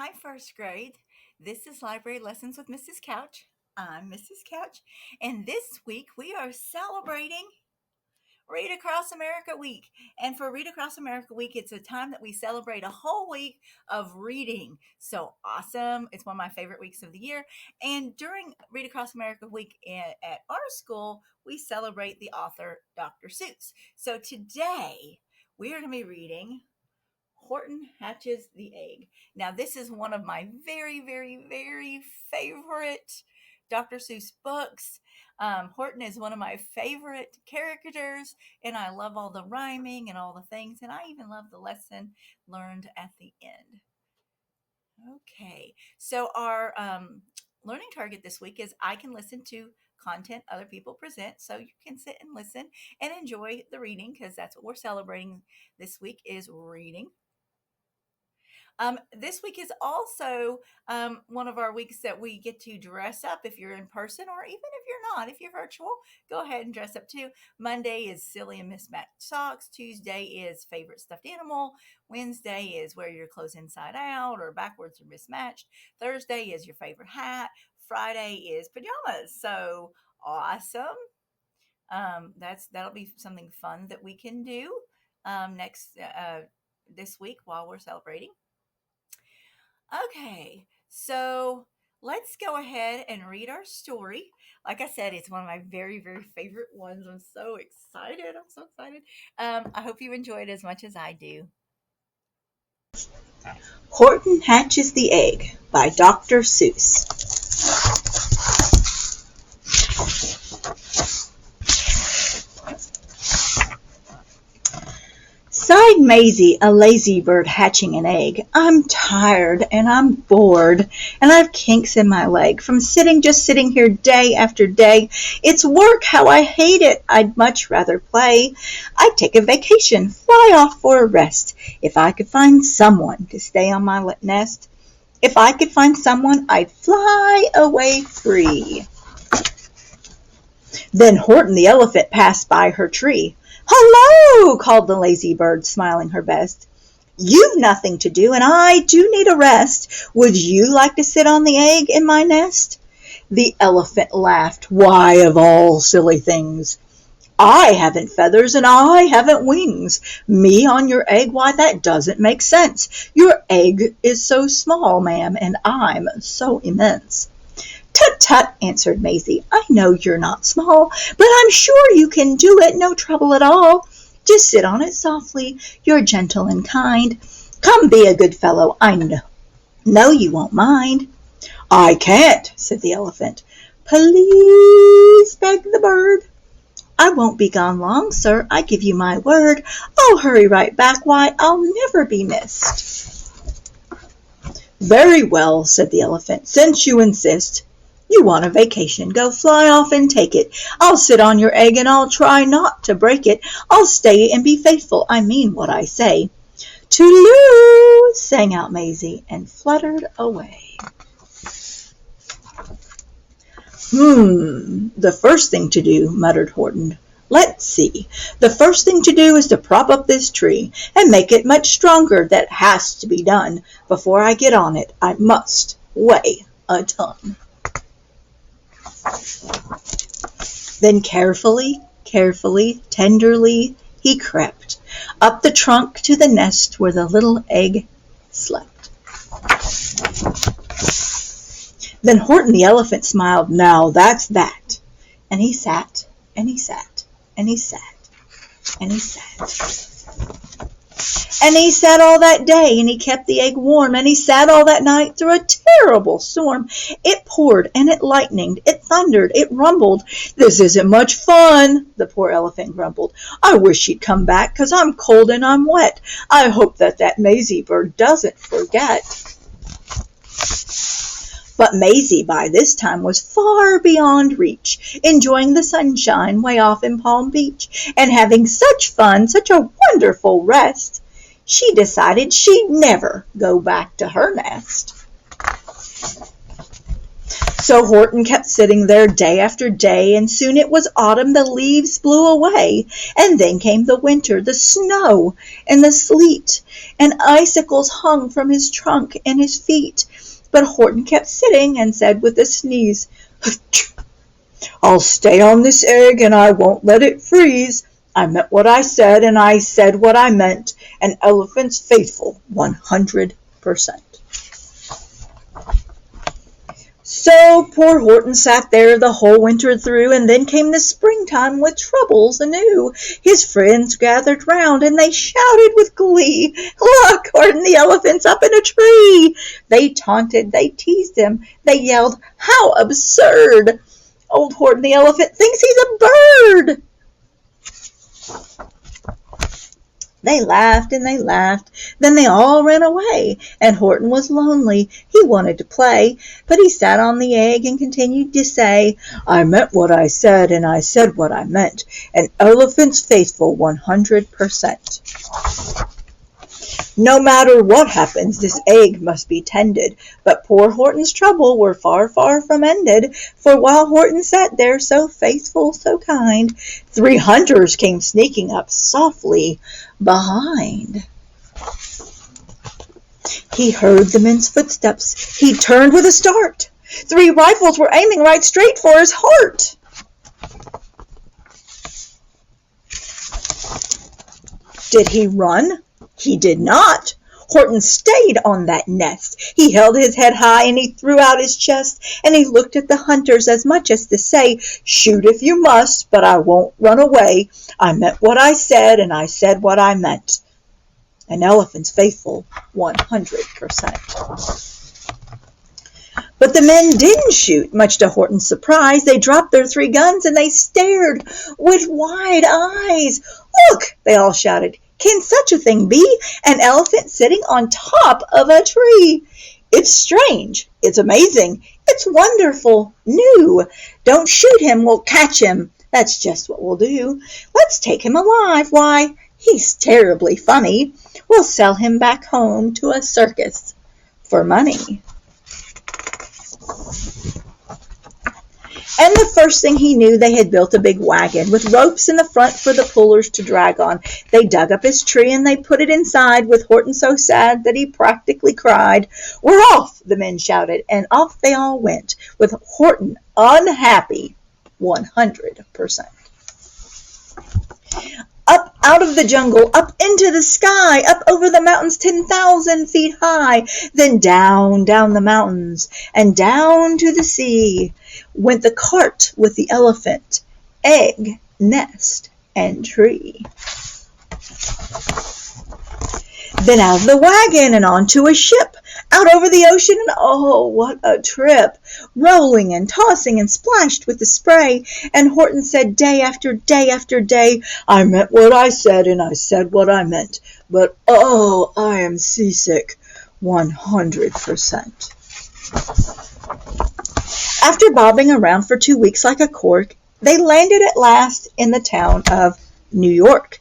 Hi, first grade. This is Library Lessons with Mrs. Couch. I'm Mrs. Couch, and this week we are celebrating Read Across America Week. And for Read Across America Week, it's a time that we celebrate a whole week of reading. So awesome. It's one of my favorite weeks of the year. And during Read Across America Week at our school, we celebrate the author, Dr. Seuss. So today we are going to be reading Horton Hatches the Egg. Now, this is one of my very, very, very favorite Dr. Seuss books. Horton is one of my favorite characters, and I love all the rhyming and all the things, and I even love the lesson learned at the end. Okay, so our learning target this week is I can listen to content other people present. So you can sit and listen and enjoy the reading because that's what we're celebrating this week is reading. This week is also one of our weeks that we get to dress up if you're in person, or even if you're not. If you're virtual, go ahead and dress up too. Monday is silly and mismatched socks. Tuesday is favorite stuffed animal. Wednesday is wear your clothes inside out or backwards or mismatched. Thursday is your favorite hat. Friday is pajamas. So awesome. That'll be something fun that we can do next this week while we're celebrating. Okay, so let's go ahead and read our story. Like I said, it's one of my very, very favorite ones. I'm so excited. I hope you enjoy it as much as I do. Horton Hatches the Egg by Dr. Seuss. Sighed Maisie, a lazy bird hatching an egg. I'm tired and I'm bored and I've kinks in my leg from just sitting here day after day. It's work, how I hate it. I'd much rather play. I'd take a vacation, fly off for a rest. If I could find someone to stay on my nest. If I could find someone, I'd fly away free. Then Horton the elephant passed by her tree. "Hello!" called the lazy bird, smiling her best. "You've nothing to do, and I do need a rest. Would you like to sit on the egg in my nest?" The elephant laughed. "Why, of all silly things, I haven't feathers and I haven't wings. Me on your egg, why, that doesn't make sense. Your egg is so small, ma'am, and I'm so immense." "Tut, tut," answered Maisie. "I know you're not small, but I'm sure you can do it, no trouble at all. Just sit on it softly, you're gentle and kind. Come, be a good fellow, I know you won't mind." "I can't," said the elephant. "Please," begged the bird. "I won't be gone long, sir, I give you my word. I'll hurry right back, why, I'll never be missed." "Very well," said the elephant, "since you insist. You want a vacation, go fly off and take it. I'll sit on your egg and I'll try not to break it. I'll stay and be faithful, I mean what I say." "Toodaloo," sang out Maisie and fluttered away. The first thing to do," muttered Horton. "Let's see. The first thing to do is to prop up this tree and make it much stronger. That has to be done. Before I get on it, I must weigh a ton." Then carefully, tenderly, he crept up the trunk to the nest where the little egg slept. Then Horton the elephant smiled. "Now that's that." And he sat, and he sat, and he sat, and he sat. And he sat all that day, and he kept the egg warm, and he sat all that night through a terrible storm. It poured, and it lightened, it thundered, it rumbled. "This isn't much fun," the poor elephant grumbled. "I wish she'd come back, 'cause I'm cold and I'm wet. I hope that Maisie bird doesn't forget." But Maisie by this time was far beyond reach, enjoying the sunshine way off in Palm Beach, and having such fun, such a wonderful rest. She decided she'd never go back to her nest. So Horton kept sitting there day after day, and soon it was autumn. The leaves blew away, and then came the winter, the snow and the sleet, and icicles hung from his trunk and his feet. But Horton kept sitting and said with a sneeze, "I'll stay on this egg, and I won't let it freeze. I meant what I said, and I said what I meant. An elephant's faithful 100%. So poor Horton sat there the whole winter through, and then came the springtime with troubles anew. His friends gathered round, and they shouted with glee, "Look, Horton the elephant's up in a tree!" They taunted, they teased him, they yelled, "How absurd! Old Horton the elephant thinks he's a bird!" They laughed and they laughed. Then they all ran away, and Horton was lonely. He wanted to play, but he sat on the egg and continued to say, "I meant what I said, and I said what I meant. An elephant's faithful 100%. No matter what happens, this egg must be tended." But poor Horton's trouble were far, far from ended, for while Horton sat there so faithful, so kind, 3 hunters came sneaking up softly behind. He heard the men's footsteps. He turned with a start. 3 rifles were aiming right straight for his heart. Did he run? He did not. Horton stayed on that nest. He held his head high and he threw out his chest, and he looked at the hunters as much as to say, "Shoot if you must, but I won't run away. I meant what I said, and I said what I meant. An elephant's faithful 100%. But the men didn't shoot, much to Horton's surprise. They dropped their 3 guns and they stared with wide eyes. "Look!" they all shouted. "Can such a thing be? An elephant sitting on top of a tree! It's strange. It's amazing. It's wonderful. New. Don't shoot him. We'll catch him. That's just what we'll do. Let's take him alive. Why, he's terribly funny. We'll sell him back home to a circus for money." And the first thing he knew, they had built a big wagon with ropes in the front for the pullers to drag on. They dug up his tree and they put it inside, with Horton so sad that he practically cried. "We're off!" the men shouted, and off they all went, with Horton unhappy 100%. Up out of the jungle, up into the sky, up over the mountains 10,000 feet high, then down, down the mountains, and down to the sea went the cart with the elephant, egg, nest, and tree. Then out of the wagon and onto a ship, out over the ocean, and oh, what a trip! Rolling and tossing and splashed with the spray. And Horton said day after day after day, "I meant what I said, and I said what I meant. But oh, I am seasick 100%. After bobbing around for 2 weeks like a cork, they landed at last in the town of New York.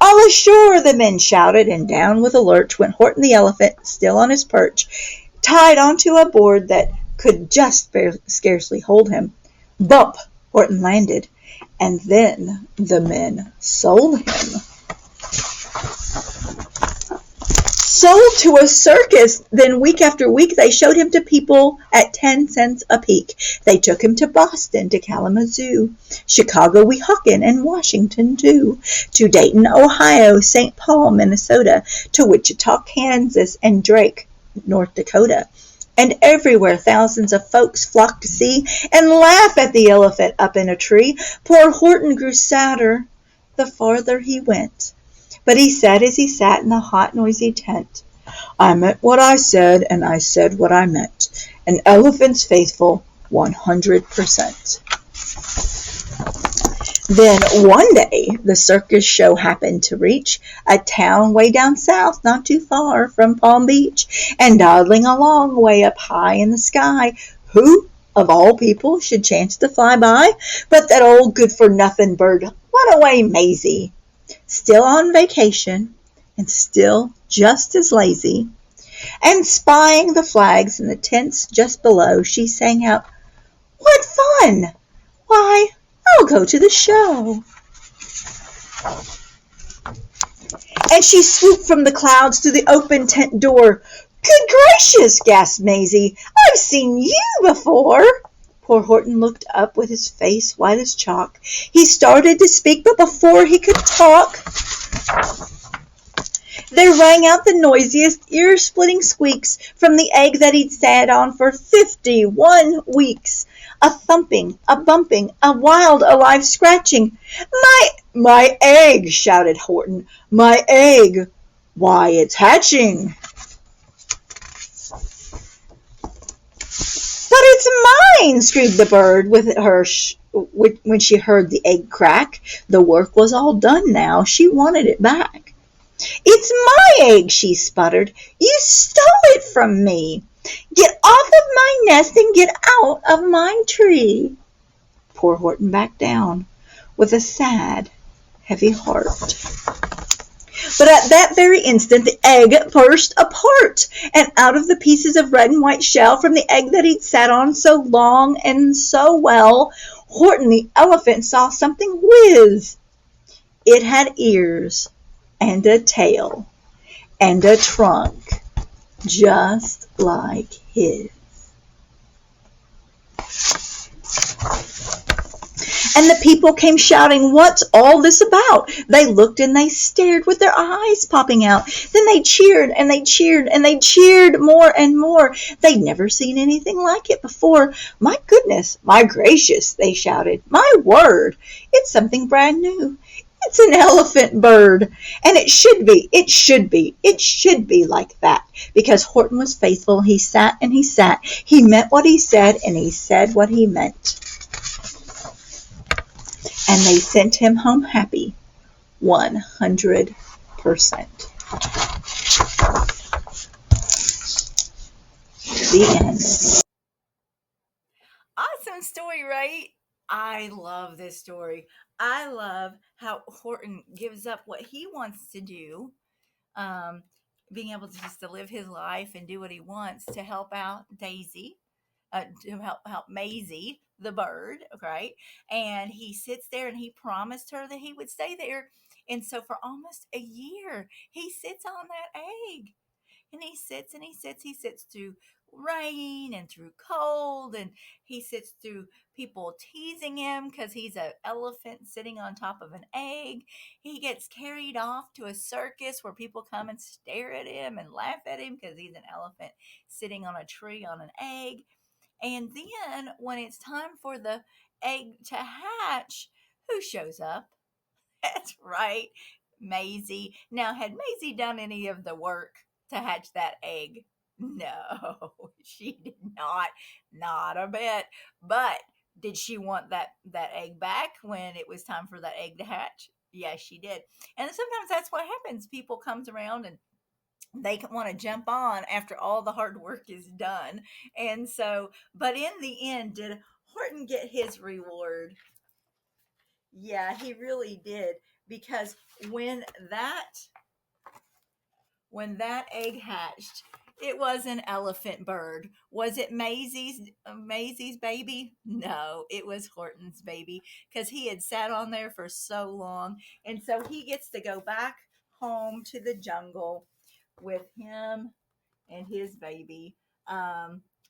"All ashore!" the men shouted, and down with a lurch went Horton the elephant, still on his perch, tied onto a board that could just scarcely hold him. Bump! Horton landed, and then the men sold him. Sold to a circus. Then week after week they showed him to people at 10 cents a peek. They took him to Boston, to Kalamazoo, Chicago, Weehawken, and Washington too, to Dayton, Ohio, St. Paul, Minnesota, to Wichita, Kansas, and Drake, North Dakota. And everywhere thousands of folks flocked to see and laugh at the elephant up in a tree. Poor Horton grew sadder the farther he went. But he said as he sat in the hot, noisy tent, "I meant what I said, and I said what I meant. An elephant's faithful 100%. Then one day the circus show happened to reach a town way down south, not too far from Palm Beach, and dawdling along way up high in the sky, who of all people should chance to fly by but that old good-for-nothing bird, Runaway Maisie, still on vacation and still just as lazy. And spying the flags in the tents just below, she sang out, fun! Why, I'll go to the show." And she swooped from the clouds through the open tent door. "Good gracious!" gasped Maisie. "I've seen you before." Poor Horton looked up with his face white as chalk. He started to speak, but before he could talk, there rang out the noisiest, ear-splitting squeaks from the egg that he'd sat on for 51 weeks. A thumping, a bumping, a wild, alive scratching. My egg!" shouted Horton. "My egg! Why, it's hatching!" "But it's mine!" screamed the bird when she heard the egg crack. The work was all done now. She wanted it back. "It's my egg!" she sputtered. "You stole it from me! Get off of my nest and get out of my tree!" Poor Horton backed down with a sad, heavy heart. But at that very instant the egg burst apart, and out of the pieces of red and white shell from the egg that he'd sat on so long and so well, Horton the elephant saw something whiz. It had ears and a tail and a trunk just like his. And the people came shouting, "What's all this about?" They looked and they stared with their eyes popping out. Then they cheered and they cheered and they cheered more and more. They'd never seen anything like it before. "My goodness, my gracious," they shouted. "My word, it's something brand new. It's an elephant bird. And it should be like that." Because Horton was faithful. He sat and he sat. He meant what he said and he said what he meant. And they sent him home happy, 100%. The end. Awesome story, right? I love this story. I love how Horton gives up what he wants to do, um, being able to just to live his life and do what he wants to help out Daisy, to help Maisie the bird, right? And he sits there and he promised her that he would stay there. And so for almost a year, he sits on that egg and he sits and he sits. He sits through rain and through cold, and he sits through people teasing him because he's an elephant sitting on top of an egg. He gets carried off to a circus where people come and stare at him and laugh at him because he's an elephant sitting on a tree on an egg. And then when it's time for the egg to hatch, who shows up? That's right, Maisie. Now, had Maisie done any of the work to hatch that egg? No, she did not. Not a bit. But did she want that egg back when it was time for that egg to hatch? Yes, she did. And sometimes that's what happens. People comes around and they want to jump on after all the hard work is done. And so, but in the end, did Horton get his reward? Yeah, he really did, because when that when that egg hatched, it was an elephant bird. Was it Maisie's baby? No, it was Horton's baby, because he had sat on there for so long, and so he gets to go back home to the jungle with him and his baby,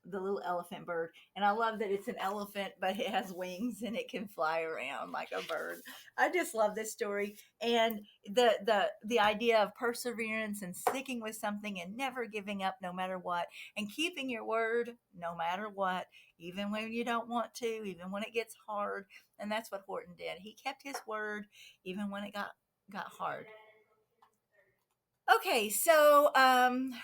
the little elephant bird. And I love that it's an elephant, but it has wings and it can fly around like a bird. I just love this story, and the idea of perseverance and sticking with something and never giving up no matter what, and keeping your word no matter what, even when you don't want to, even when it gets hard. And that's what Horton did. He kept his word even when it got hard. Okay, so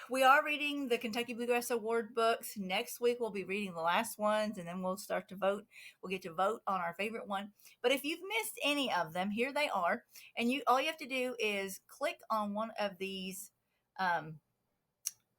we are reading the Kentucky Bluegrass Award books. Next week we'll be reading the last ones, and then we'll start to vote. We'll get to vote on our favorite one. But if you've missed any of them, here they are, and you all you have to do is click on one of um,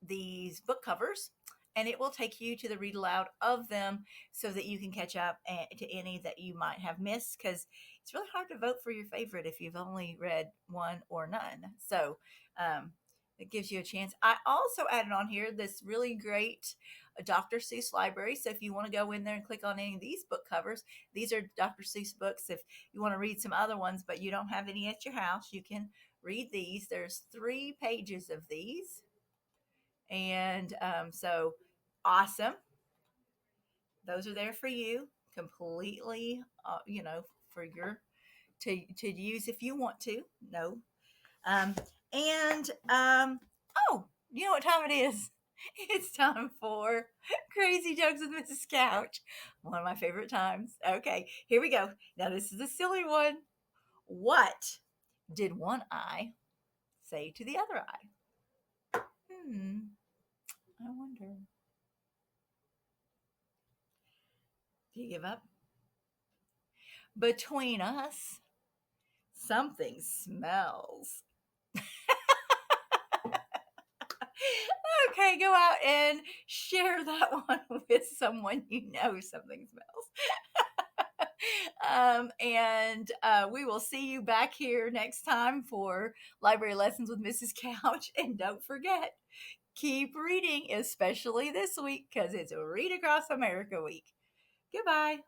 these book covers, and it will take you to the read aloud of them so that you can catch up to any that you might have missed, because it's really hard to vote for your favorite if you've only read one or none. So um, it gives you a chance. I also added on here this really great a Dr. Seuss library. So if you want to go in there and click on any of these book covers, these are Dr. Seuss books. If you want to read some other ones, but you don't have any at your house, you can read these. There's 3 pages of these. And so awesome. Those are there for you completely, for your to use if you want to. No. Um, and oh, you know what time it is? It's time for Crazy Jokes with Mrs. Couch. One of my favorite times. Okay, here we go. Now, this is a silly one. What did one eye say to the other eye? I wonder. Do you give up? Between us, something smells. Okay, go out and share that one with someone you know something smells. And we will see you back here next time for Library Lessons with Mrs. Couch. And don't forget, keep reading, especially this week because it's Read Across America Week. Goodbye.